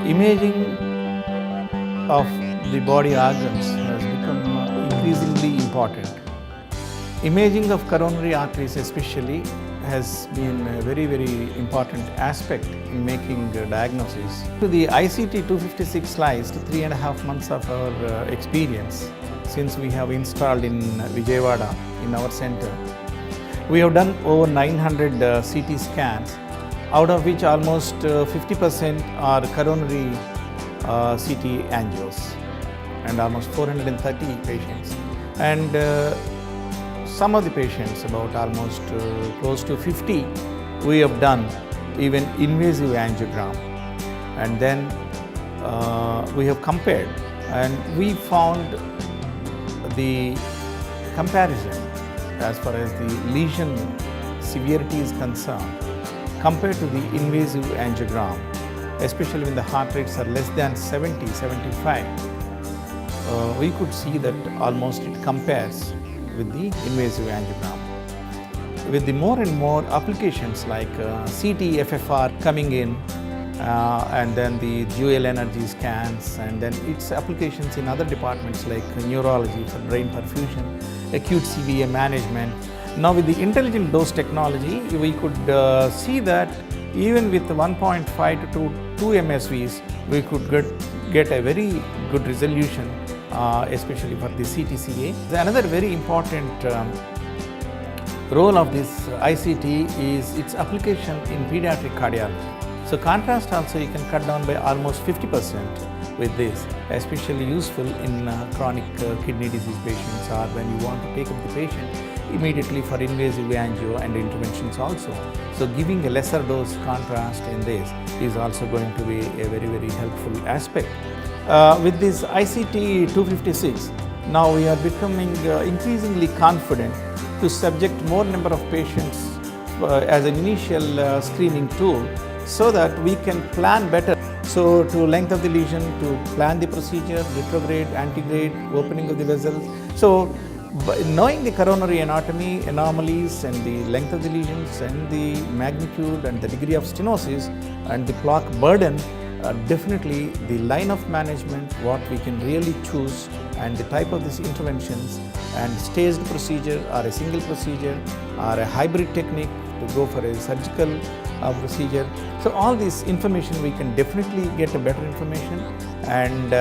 Imaging of the body organs has become increasingly important. Imaging of coronary arteries especially has been a very important aspect in making diagnosis. To the ICT 256 slice, 3.5 months of our experience since we have installed in Vijayawada in our center. We have done over 900 CT scans, out of which almost 50% are coronary CT angios and almost 430 patients. And some of the patients, about almost close to 50, we have done even invasive angiogram. And then we have compared and we found the comparison as far as the lesion severity is concerned compared to the invasive angiogram, especially when the heart rates are less than 70, 75, we could see that almost it compares with the invasive angiogram. With the more and more applications like CT FFR coming in, and then the dual energy scans, and then its applications in other departments like neurology for brain perfusion, acute CVA management. Now with the intelligent dose technology, we could see that even with 1.5 to 2 MSVs, we could get a very good resolution, especially for the CTCA. Another very important role of this ICT is its application in pediatric cardiology. So contrast also you can cut down by almost 50% with this, especially useful in chronic kidney disease patients, or when you want to take up the patient immediately for invasive angio and interventions also. So giving a lesser dose contrast in this is also going to be a very helpful aspect. With this ICT 256, now we are becoming increasingly confident to subject more number of patients as an initial screening tool, so that we can plan better. So to length of the lesion, to plan the procedure, retrograde, antegrade, opening of the vessels. So by knowing the coronary anatomy, anomalies, and the length of the lesions, and the magnitude and the degree of stenosis and the plaque burden, definitely the line of management, what we can really choose, and the type of these interventions, and staged procedure or a single procedure or a hybrid technique to go for a surgical procedure. So all this information we can definitely get a better information, and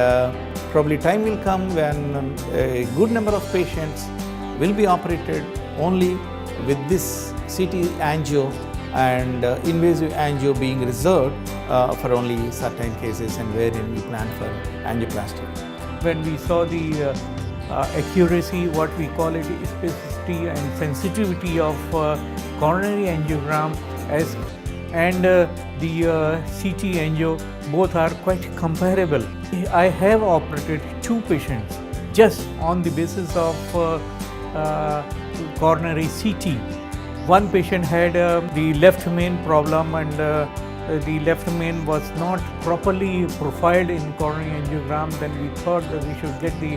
probably time will come when a good number of patients will be operated only with this CT angio, and invasive angio being reserved for only certain cases and wherein we plan for angioplasty. When we saw the accuracy, what we call it, specificity and sensitivity of coronary angiogram and the CT angio, both are quite comparable. I have operated 2 patients just on the basis of coronary CT. One patient had the left main problem, and the left main was not properly profiled in coronary angiogram. Then we thought that we should get the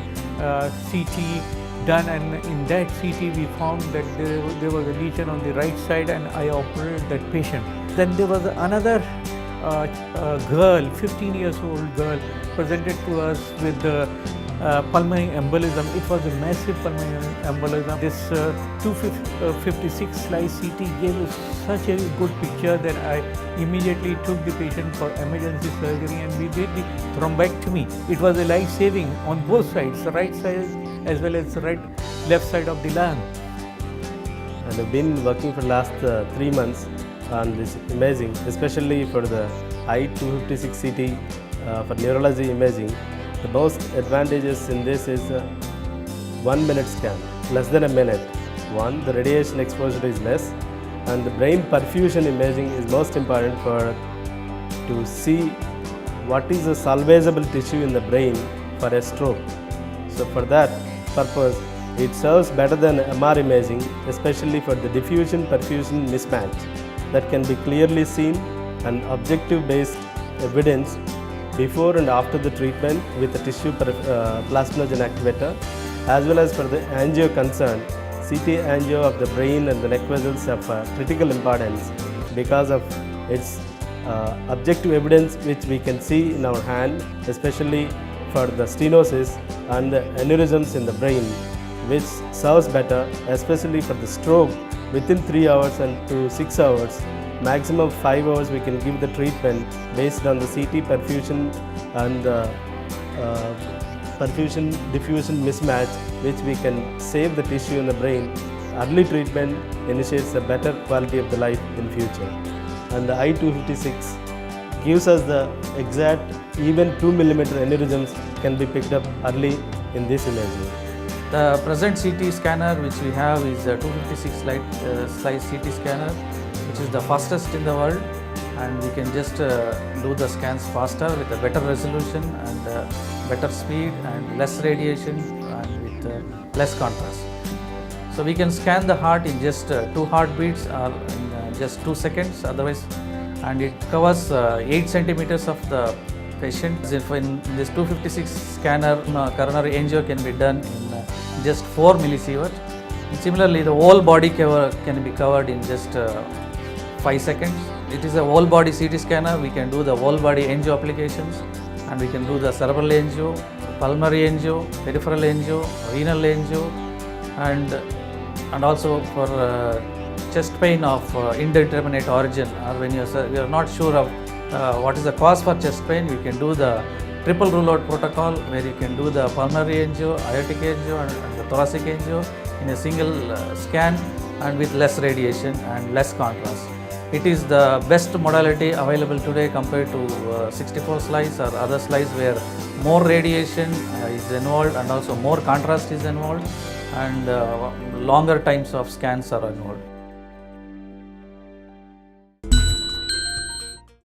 CT done, and in that CT we found that there was a lesion on the right side, and I operated that patient. Then there was another girl, 15 years old girl, presented to us with pulmonary embolism. It was a massive pulmonary embolism. This 256 slice CT gave us such a good picture that I immediately took the patient for emergency surgery, and we did the thrombectomy. It was a life saving on both sides, the right side as well as the left side of the lung. And I've been working for the last 3 months on this imaging, especially for the I-256 CT for neurology imaging. The most advantages in this is 1 minute scan, less than a minute. One, the radiation exposure is less, and the brain perfusion imaging is most important to see what is the salvageable tissue in the brain for a stroke. So for that purpose, it serves better than MR imaging, especially for the diffusion-perfusion mismatch that can be clearly seen, and objective-based evidence before and after the treatment with the tissue plasminogen activator, as well as for the angio concern. CT angio of the brain and the neck vessels have critical importance because of its objective evidence which we can see in our hand, especially for the stenosis and the aneurysms in the brain, which serves better, especially for the stroke. Within 3 hours and to 6 hours, maximum 5 hours, we can give the treatment based on the CT perfusion and the perfusion diffusion mismatch, which we can save the tissue in the brain. Early treatment initiates a better quality of the life in future. And the I-256 gives us the exact even 2 mm aneurysms can be picked up early in this imaging. The present CT scanner which we have is a 256 slice CT scanner, which is the fastest in the world, and we can just do the scans faster with a better resolution and better speed and less radiation and with less contrast. So we can scan the heart in just 2 heartbeats or in just 2 seconds otherwise, and it covers 8 centimeters of the patient. If in this 256 scanner, coronary angio can be done in just 4 millisieverts. And similarly, the whole body can be covered in just 5 seconds. It is a whole body CT scanner. We can do the whole body angio applications, and we can do the cerebral angio, pulmonary angio, peripheral angio, renal angio, and also for chest pain of indeterminate origin, or when you are not sure of what is the cause for chest pain, you can do the triple rule out protocol, where you can do the pulmonary angio, aortic angio and the thoracic angio in a single scan and with less radiation and less contrast. It is the best modality available today compared to 64 slice or other slice where more radiation is involved and also more contrast is involved and longer times of scans are involved.